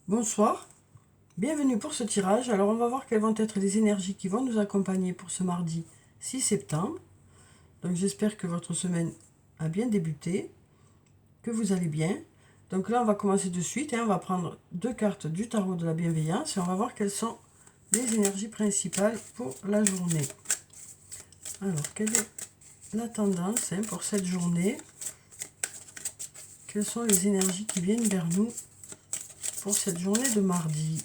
Bonsoir, bienvenue pour ce tirage. Alors on va voir quelles vont être les énergies qui vont nous accompagner pour ce mardi 6 septembre. Donc j'espère que votre semaine a bien débuté, que vous allez bien. Donc là on va commencer de suite et on va prendre deux cartes du tarot de la bienveillance et on va voir quelles sont les énergies principales pour la journée. Alors quelle est la tendance pour cette journée? Quelles sont les énergies qui viennent vers nous pour cette journée de mardi?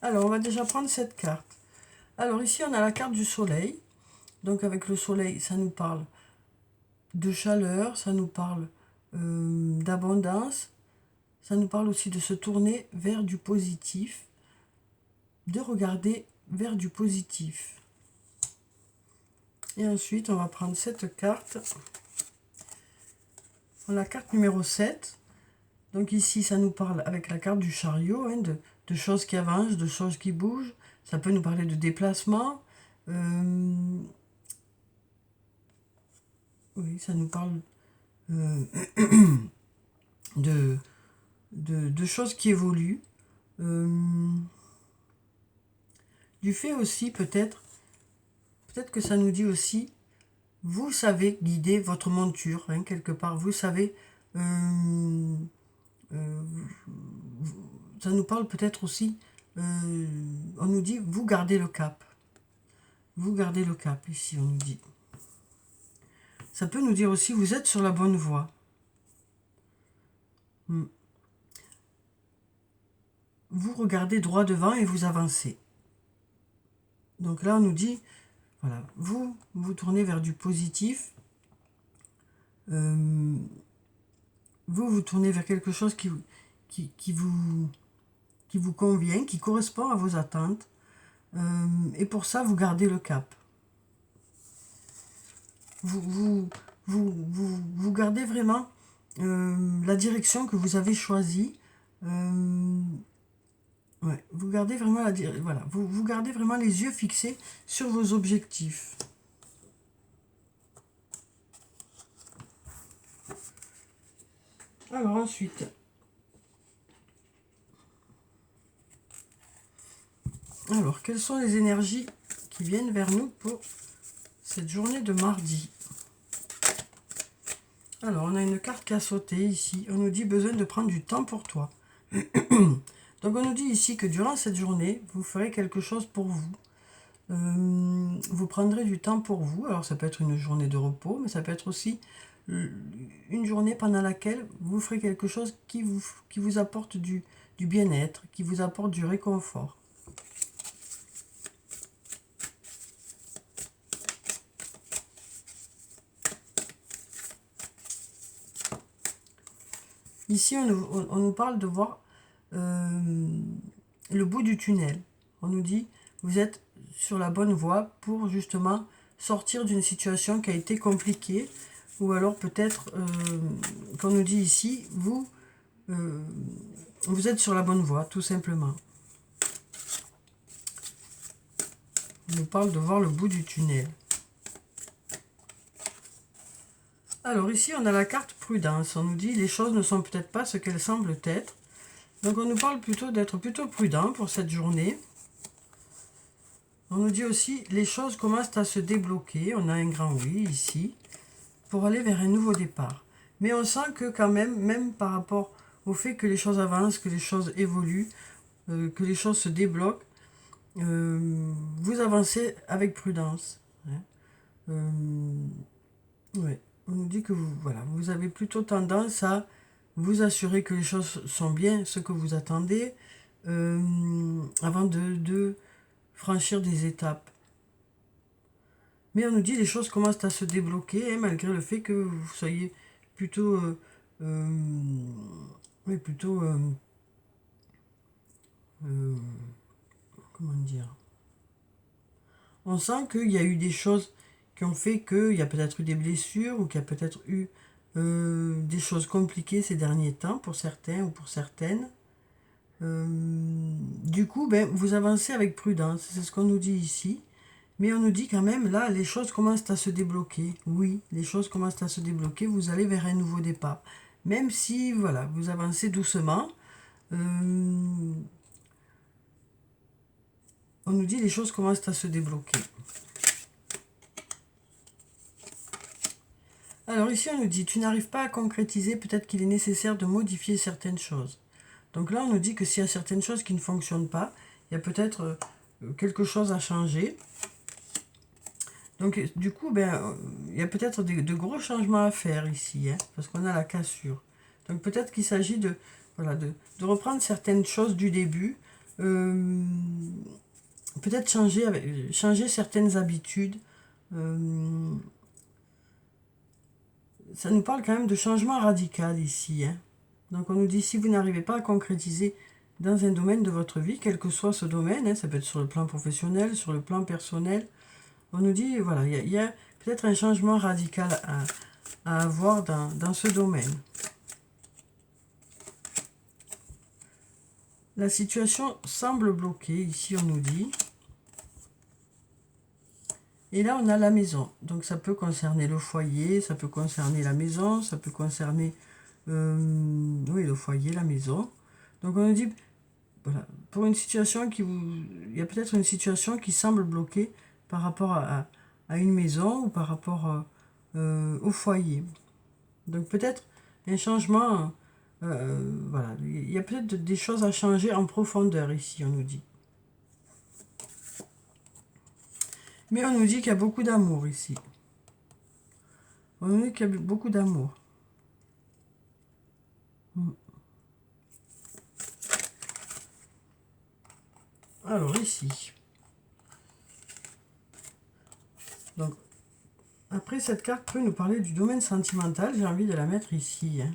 Alors, on va déjà prendre cette carte. Alors, ici, on a la carte du soleil. Donc, avec le soleil, ça nous parle de chaleur, ça nous parle d'abondance, ça nous parle aussi de se tourner vers du positif, de regarder vers du positif. Et ensuite, on va prendre cette carte. La carte numéro 7. Donc ici, ça nous parle avec la carte du chariot, de choses qui avancent, de choses qui bougent. Ça peut nous parler de déplacement. Oui, ça nous parle de choses qui évoluent. Du fait aussi, peut-être que ça nous dit aussi, vous savez guider votre monture, quelque part. Vous savez... ça nous parle peut-être aussi, on nous dit, vous gardez le cap. Vous gardez le cap, ici, on nous dit. Ça peut nous dire aussi, vous êtes sur la bonne voie. Vous regardez droit devant et vous avancez. Donc là, on nous dit, voilà, vous tournez vers du positif. Vous tournez vers quelque chose qui vous convient, qui correspond à vos attentes. Et pour ça, vous gardez le cap. Vous gardez vraiment la direction que vous avez choisie. Ouais, vous gardez vraiment voilà, vous gardez vraiment les yeux fixés sur vos objectifs. Alors ensuite, quelles sont les énergies qui viennent vers nous pour cette journée de mardi? Alors, on a une carte qui a sauté ici. On nous dit besoin de prendre du temps pour toi. Donc, on nous dit ici que durant cette journée, vous ferez quelque chose pour vous. Vous prendrez du temps pour vous. Alors, ça peut être une journée de repos, mais ça peut être aussi une journée pendant laquelle vous ferez quelque chose qui vous apporte du bien-être, qui vous apporte du réconfort. Ici, on nous parle de voir le bout du tunnel. On nous dit, vous êtes sur la bonne voie pour justement sortir d'une situation qui a été compliquée. Ou alors peut-être, qu'on nous dit ici, vous êtes sur la bonne voie, tout simplement. On nous parle de voir le bout du tunnel. Alors ici, on a la carte prudence. On nous dit, les choses ne sont peut-être pas ce qu'elles semblent être. Donc on nous parle plutôt d'être plutôt prudent pour cette journée. On nous dit aussi, les choses commencent à se débloquer. On a un grand oui ici, pour aller vers un nouveau départ. Mais on sent que quand même par rapport au fait que les choses avancent, que les choses évoluent, que les choses se débloquent, vous avancez avec prudence. Ouais. On nous dit que vous avez plutôt tendance à vous assurer que les choses sont bien ce que vous attendez avant de franchir des étapes. Mais on nous dit les choses commencent à se débloquer malgré le fait que vous soyez plutôt comment dire, on sent qu'il y a eu des choses qui ont fait qu'il y a peut-être eu des blessures ou qu'il y a peut-être eu des choses compliquées ces derniers temps pour certains ou pour certaines. Du coup, vous avancez avec prudence, c'est ce qu'on nous dit ici. Mais on nous dit quand même, là, les choses commencent à se débloquer. Oui, les choses commencent à se débloquer, vous allez vers un nouveau départ. même si, voilà, vous avancez doucement. On nous dit les choses commencent à se débloquer. Alors ici, on nous dit, tu n'arrives pas à concrétiser, peut-être qu'il est nécessaire de modifier certaines choses. Donc là, on nous dit que s'il y a certaines choses qui ne fonctionnent pas, il y a peut-être quelque chose à changer. Donc du coup, ben, il y a peut-être de gros changements à faire ici, hein, parce qu'on a la cassure. Donc peut-être qu'il s'agit de, voilà, de reprendre certaines choses du début, peut-être changer certaines habitudes. Ça nous parle quand même de changement radical ici, hein. Donc on nous dit, si vous n'arrivez pas à concrétiser dans un domaine de votre vie, quel que soit ce domaine, hein, ça peut être sur le plan professionnel, sur le plan personnel, on nous dit, voilà, il y a peut-être un changement radical à avoir dans ce domaine. La situation semble bloquée, ici on nous dit. Et là, on a la maison. Donc ça peut concerner le foyer, ça peut concerner la maison, ça peut concerner oui, le foyer, la maison. Donc on nous dit, voilà, pour une situation qui vous... Il y a peut-être une situation qui semble bloquée par rapport à une maison ou par rapport au foyer. Donc peut-être un changement, voilà, il y a peut-être des choses à changer en profondeur ici, on nous dit. Mais on nous dit qu'il y a beaucoup d'amour ici. On nous dit qu'il y a beaucoup d'amour. Alors ici. Donc, après, cette carte peut nous parler du domaine sentimental. J'ai envie de la mettre ici, hein.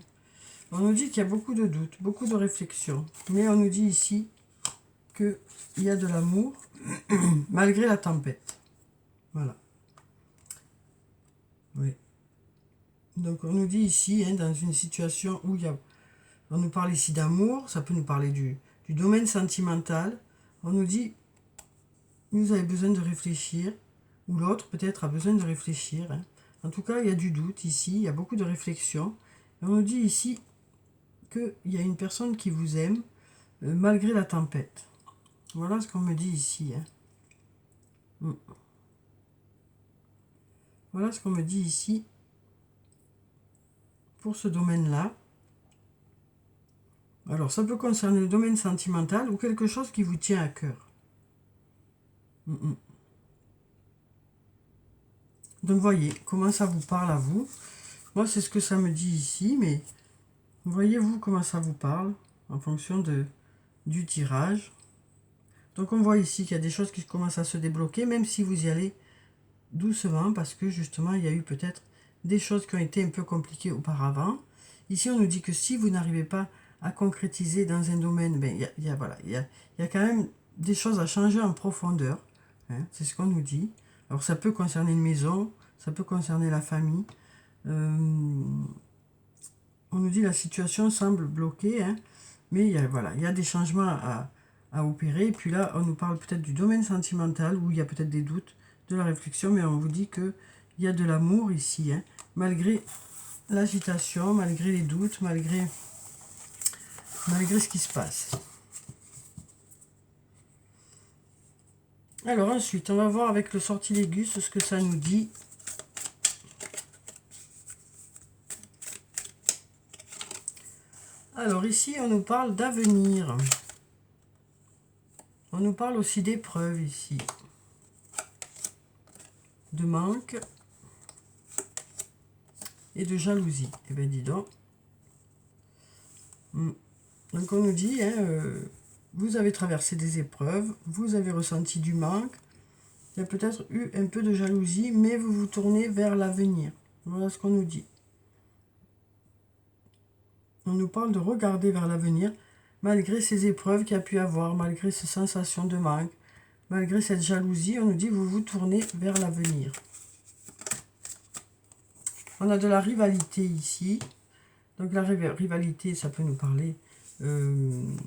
On nous dit qu'il y a beaucoup de doutes, beaucoup de réflexions. Mais on nous dit ici qu'il y a de l'amour malgré la tempête. Voilà. Oui. Donc on nous dit ici, hein, dans une situation où il y a... On nous parle ici d'amour, ça peut nous parler du domaine sentimental. On nous dit, vous avez besoin de réfléchir, ou l'autre peut-être a besoin de réfléchir, hein. En tout cas, il y a du doute ici, il y a beaucoup de réflexion. Et on nous dit ici qu'il y a une personne qui vous aime malgré la tempête. Voilà ce qu'on me dit ici, hein. Voilà ce qu'on me dit ici pour ce domaine-là. Alors, ça peut concerner le domaine sentimental ou quelque chose qui vous tient à cœur. Donc, voyez comment ça vous parle à vous. Moi, c'est ce que ça me dit ici, mais voyez-vous comment ça vous parle en fonction du tirage. Donc, on voit ici qu'il y a des choses qui commencent à se débloquer, même si vous y allez doucement, parce que justement, il y a eu peut-être des choses qui ont été un peu compliquées auparavant. Ici, on nous dit que si vous n'arrivez pas à concrétiser dans un domaine, ben, il y a quand même des choses à changer en profondeur, hein, c'est ce qu'on nous dit. Alors ça peut concerner une maison, ça peut concerner la famille. On nous dit la situation semble bloquée, hein, mais il y a des changements à opérer. Et puis là, on nous parle peut-être du domaine sentimental, où il y a peut-être des doutes, de la réflexion, mais on vous dit qu'il y a de l'amour ici, hein, malgré l'agitation, malgré les doutes, malgré ce qui se passe. Alors ensuite, on va voir avec le sortilègus ce que ça nous dit. Alors ici, on nous parle d'avenir. On nous parle aussi d'épreuves ici. De manque et de jalousie. Eh bien, dis donc. Donc on nous dit, hein, vous avez traversé des épreuves, vous avez ressenti du manque, il y a peut-être eu un peu de jalousie, mais vous vous tournez vers l'avenir. Voilà ce qu'on nous dit. On nous parle de regarder vers l'avenir, malgré ces épreuves qu'il y a pu avoir, malgré ces sensations de manque, malgré cette jalousie, on nous dit vous vous tournez vers l'avenir. On a de la rivalité ici. Donc la rivalité, ça peut nous parler de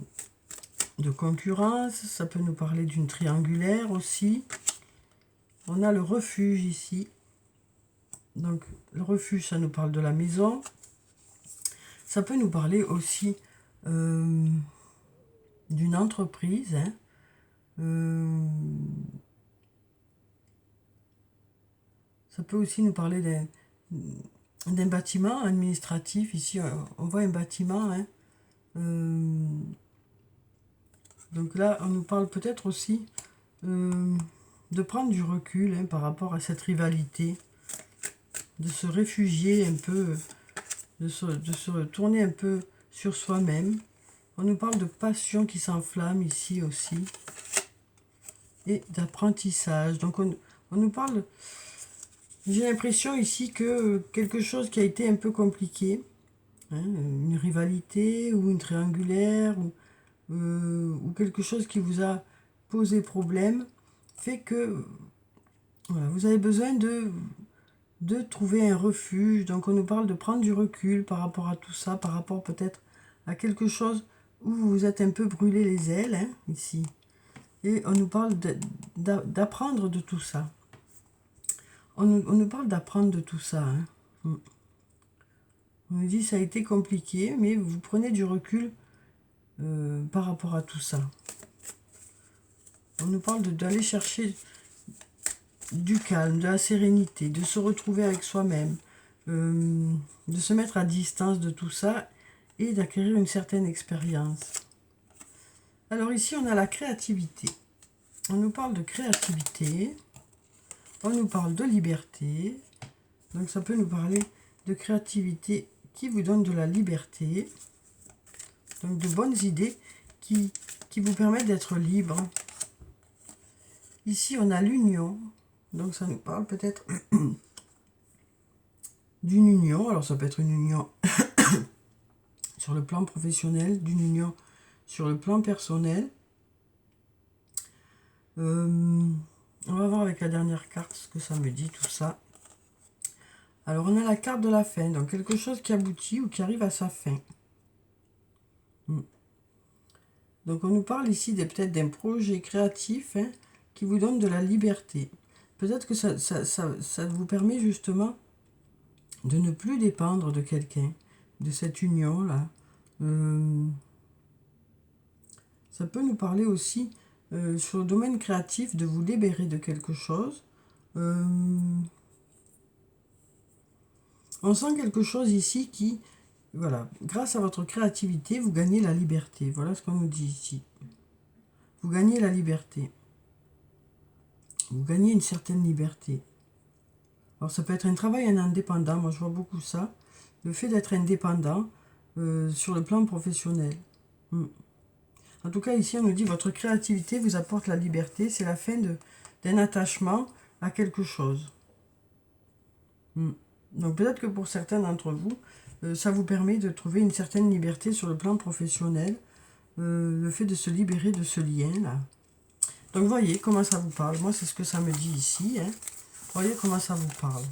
concurrence, ça peut nous parler d'une triangulaire aussi. On a le refuge ici. Donc le refuge, ça nous parle de la maison. Ça peut nous parler aussi d'une entreprise, hein. Ça peut aussi nous parler d'un bâtiment administratif. Ici, on voit un bâtiment, hein. Donc là, on nous parle peut-être aussi de prendre du recul, hein, par rapport à cette rivalité, de se réfugier un peu, de se tourner un peu sur soi-même. On nous parle de passion qui s'enflamme ici aussi, et d'apprentissage. Donc on nous parle, j'ai l'impression ici que quelque chose qui a été un peu compliqué, hein, une rivalité ou une triangulaire, ou quelque chose qui vous a posé problème, fait que voilà, vous avez besoin de trouver un refuge. Donc on nous parle de prendre du recul par rapport à tout ça, par rapport peut-être à quelque chose où vous vous êtes un peu brûlé les ailes, hein, ici. Et on nous parle d'apprendre de tout ça. On nous parle d'apprendre de tout ça, hein. On nous dit ça a été compliqué, mais vous prenez du recul par rapport à tout ça. On nous parle d'aller chercher du calme, de la sérénité, de se retrouver avec soi-même, de se mettre à distance de tout ça et d'acquérir une certaine expérience. Alors ici, on a la créativité. On nous parle de créativité, on nous parle de liberté. Donc ça peut nous parler de créativité qui vous donne de la liberté, donc de bonnes idées qui vous permettent d'être libre. Ici, on a l'union. Donc ça nous parle peut-être d'une union. Alors ça peut être une union sur le plan professionnel, d'une union sur le plan personnel. On va voir avec la dernière carte ce que ça me dit tout ça. Alors on a la carte de la fin, donc quelque chose qui aboutit ou qui arrive à sa fin. Donc on nous parle ici peut-être d'un projet créatif, hein, qui vous donne de la liberté. Peut-être que ça vous permet justement de ne plus dépendre de quelqu'un, de cette union-là. Ça peut nous parler aussi sur le domaine créatif de vous libérer de quelque chose. On sent quelque chose ici qui, voilà, grâce à votre créativité, vous gagnez la liberté. Voilà ce qu'on nous dit ici. Vous gagnez la liberté. Vous gagnez une certaine liberté. Alors ça peut être un travail en indépendant, moi je vois beaucoup ça. Le fait d'être indépendant sur le plan professionnel. En tout cas ici on nous dit votre créativité vous apporte la liberté, c'est la fin d'un attachement à quelque chose. Donc peut-être que pour certains d'entre vous, ça vous permet de trouver une certaine liberté sur le plan professionnel, le fait de se libérer de ce lien-là. Donc voyez comment ça vous parle. Moi c'est ce que ça me dit ici, hein. Voyez comment ça vous parle.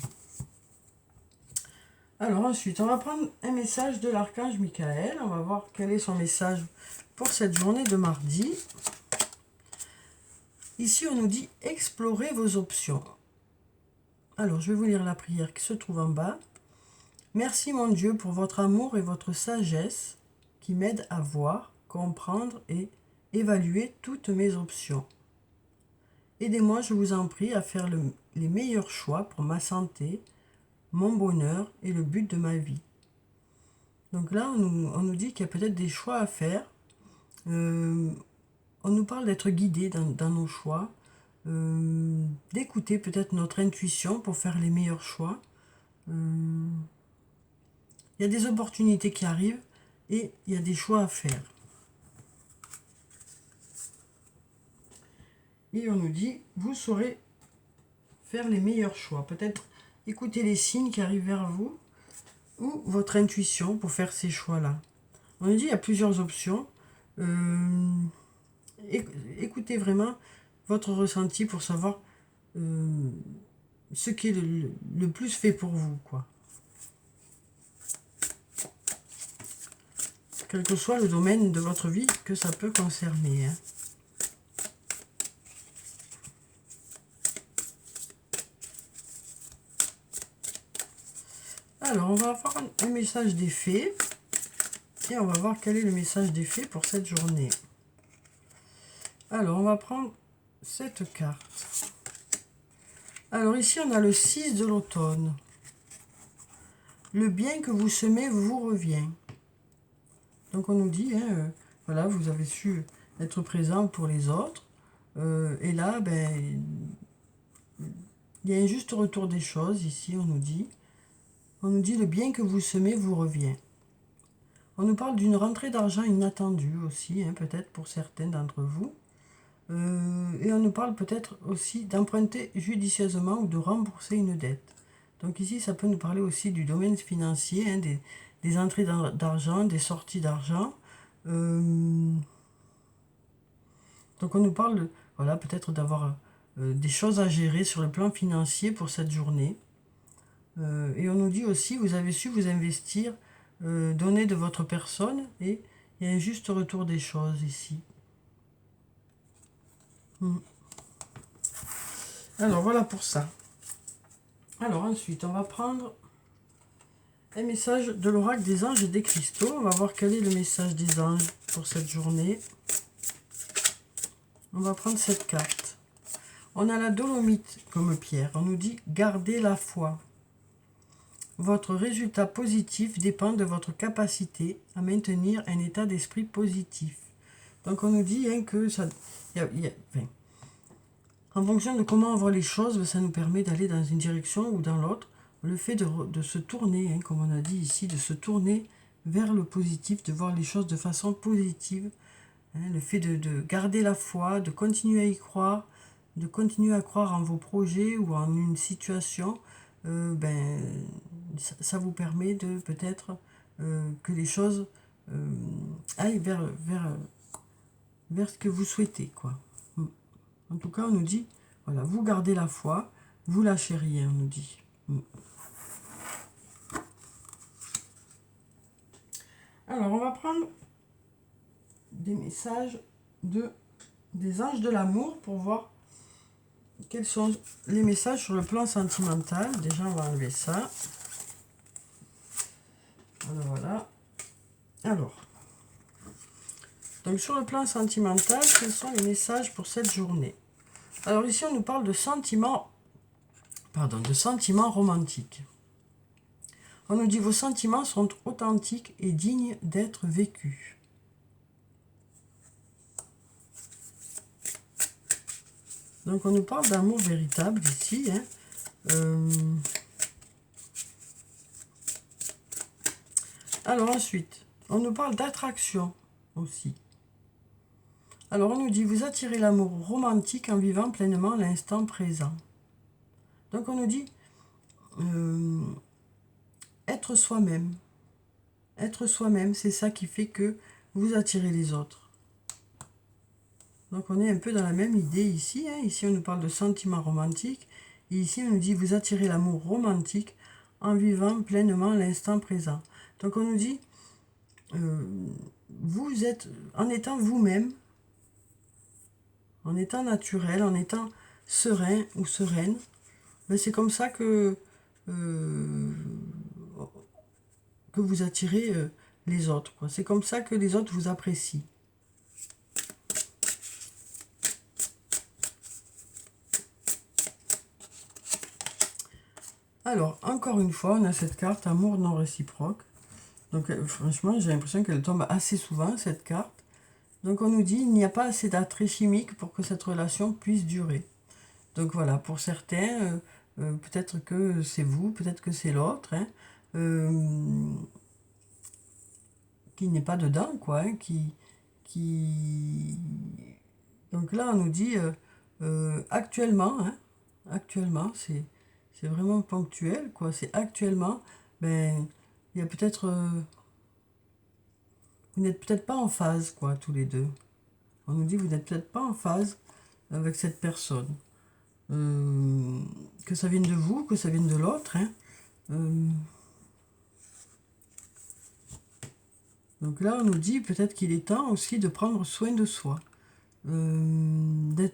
Alors ensuite, on va prendre un message de l'archange Michael. On va voir quel est son message pour cette journée de mardi. Ici, on nous dit « Explorez vos options ». Alors, je vais vous lire la prière qui se trouve en bas. « Merci mon Dieu pour votre amour et votre sagesse qui m'aident à voir, comprendre et évaluer toutes mes options. Aidez-moi, je vous en prie, à faire les meilleurs choix pour ma santé, mon bonheur et le but de ma vie. » Donc là, on nous dit qu'il y a peut-être des choix à faire. On nous parle d'être guidé dans nos choix, d'écouter peut-être notre intuition pour faire les meilleurs choix. Il y a des opportunités qui arrivent et il y a des choix à faire. Et on nous dit, vous saurez faire les meilleurs choix. Peut-être écouter les signes qui arrivent vers vous ou votre intuition pour faire ces choix-là. On nous dit, il y a plusieurs options. Écoutez vraiment votre ressenti pour savoir ce qui est le plus fait pour vous, quoi. Quel que soit le domaine de votre vie que ça peut concerner, hein. Alors, on va avoir un message des fées. Et on va voir quel est le message des fées pour cette journée. Alors, on va prendre cette carte. Alors ici, on a le 6 de l'automne. Le bien que vous semez vous revient. Donc on nous dit, hein, voilà, vous avez su être présent pour les autres. Et là, ben, il y a un juste retour des choses. Ici, on nous dit le bien que vous semez vous revient. On nous parle d'une rentrée d'argent inattendue aussi, hein, peut-être pour certains d'entre vous. Et on nous parle peut-être aussi d'emprunter judicieusement ou de rembourser une dette. Donc ici, ça peut nous parler aussi du domaine financier, hein, des entrées d'argent, des sorties d'argent. Donc on nous parle, voilà, peut-être d'avoir des choses à gérer sur le plan financier pour cette journée. Et on nous dit aussi, vous avez su vous investir, donner de votre personne, et il y a un juste retour des choses ici. Alors voilà pour ça. Alors ensuite, on va prendre un message de l'oracle des anges et des cristaux. On va voir quel est le message des anges pour cette journée. On va prendre cette carte. On a la dolomite comme pierre. On nous dit gardez la foi. Votre résultat positif dépend de votre capacité à maintenir un état d'esprit positif. Donc on nous dit hein, que ça, en fonction de comment on voit les choses, ça nous permet d'aller dans une direction ou dans l'autre. Le fait de se tourner, hein, comme on a dit ici, de se tourner vers le positif, de voir les choses de façon positive. Hein, le fait de garder la foi, de continuer à y croire, de continuer à croire en vos projets ou en une situation, ça vous permet de peut-être que les choses aillent vers ce que vous souhaitez, quoi. En tout cas, on nous dit, voilà, vous gardez la foi, vous lâchez rien, on nous dit. Alors, on va prendre des messages des anges de l'amour pour voir quels sont les messages sur le plan sentimental. Déjà, on va enlever ça. Voilà. Alors, donc sur le plan sentimental, quels sont les messages pour cette journée? Alors ici, on nous parle de sentiments romantiques. On nous dit vos sentiments sont authentiques et dignes d'être vécus. Donc on nous parle d'amour véritable ici. Hein. Alors ensuite, on nous parle d'attraction aussi. Alors on nous dit vous attirez l'amour romantique en vivant pleinement l'instant présent. Donc on nous dit être soi-même. Être soi-même, c'est ça qui fait que vous attirez les autres. Donc on est un peu dans la même idée ici. Hein. Ici on nous parle de sentiments romantiques. Et ici on nous dit vous attirez l'amour romantique en vivant pleinement l'instant présent. Donc on nous dit vous êtes, en étant vous-même, en étant naturel, en étant serein ou sereine, ben c'est comme ça que vous attirez les autres. C'est comme ça que les autres vous apprécient. Alors, encore une fois, on a cette carte amour non réciproque. Donc, franchement, j'ai l'impression qu'elle tombe assez souvent, cette carte. Donc, on nous dit, il n'y a pas assez d'attrait chimique pour que cette relation puisse durer. Donc, voilà, pour certains, peut-être que c'est vous, peut-être que c'est l'autre, hein, qui n'est pas dedans, quoi, hein, Donc là, on nous dit, actuellement, hein, actuellement, c'est vraiment ponctuel, quoi. C'est actuellement, ben, il y a peut-être, vous n'êtes peut-être pas en phase, quoi, tous les deux. On nous dit, vous n'êtes peut-être pas en phase avec cette personne. Que ça vienne de vous, que ça vienne de l'autre, hein. Donc là, on nous dit peut-être qu'il est temps aussi de prendre soin de soi. De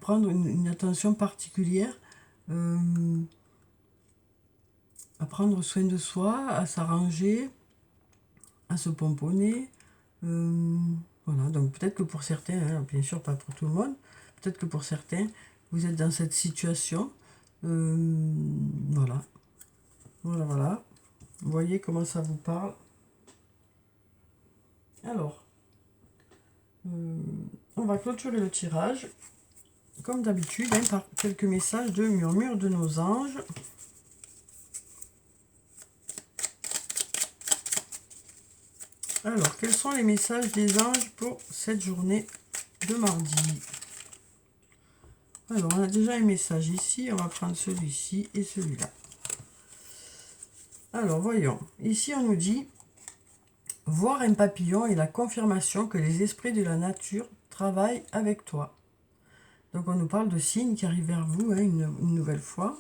prendre une attention particulière à prendre soin de soi, à s'arranger, à se pomponner. Voilà, donc peut-être que pour certains, hein, bien sûr pas pour tout le monde, peut-être que pour certains, vous êtes dans cette situation. Voilà, voilà, voilà. Vous voyez comment ça vous parle. Alors, on va clôturer le tirage, comme d'habitude, hein, par quelques messages de murmure de nos anges. Alors, quels sont les messages des anges pour cette journée de mardi? Alors, on a déjà un message ici, on va prendre celui-ci et celui-là. Alors, voyons. Ici, on nous dit « Voir un papillon est la confirmation que les esprits de la nature travaillent avec toi. » Donc, on nous parle de signes qui arrivent vers vous, hein, une nouvelle fois.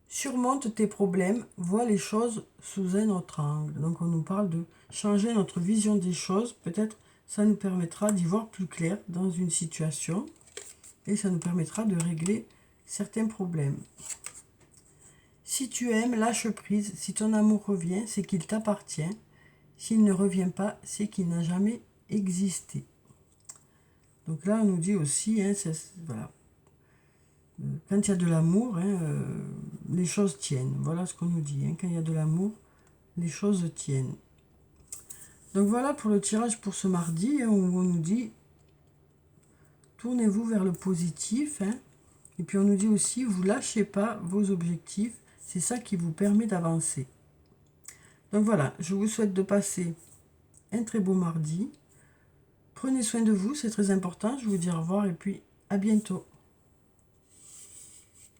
Surmonte tes problèmes, vois les choses sous un autre angle. Donc, on nous parle de changer notre vision des choses. Peut-être ça nous permettra d'y voir plus clair dans une situation et ça nous permettra de régler certains problèmes. Si tu aimes, lâche prise. Si ton amour revient, c'est qu'il t'appartient. S'il ne revient pas, c'est qu'il n'a jamais existé. Donc là, on nous dit aussi, hein, voilà, quand il y a de l'amour, hein, les choses tiennent. Voilà ce qu'on nous dit. Hein, quand il y a de l'amour, les choses tiennent. Donc voilà pour le tirage pour ce mardi, hein, où on nous dit tournez-vous vers le positif. Hein, et puis on nous dit aussi, vous lâchez pas vos objectifs. C'est ça qui vous permet d'avancer. Donc voilà, je vous souhaite de passer un très beau mardi. Prenez soin de vous, c'est très important. Je vous dis au revoir et puis à bientôt.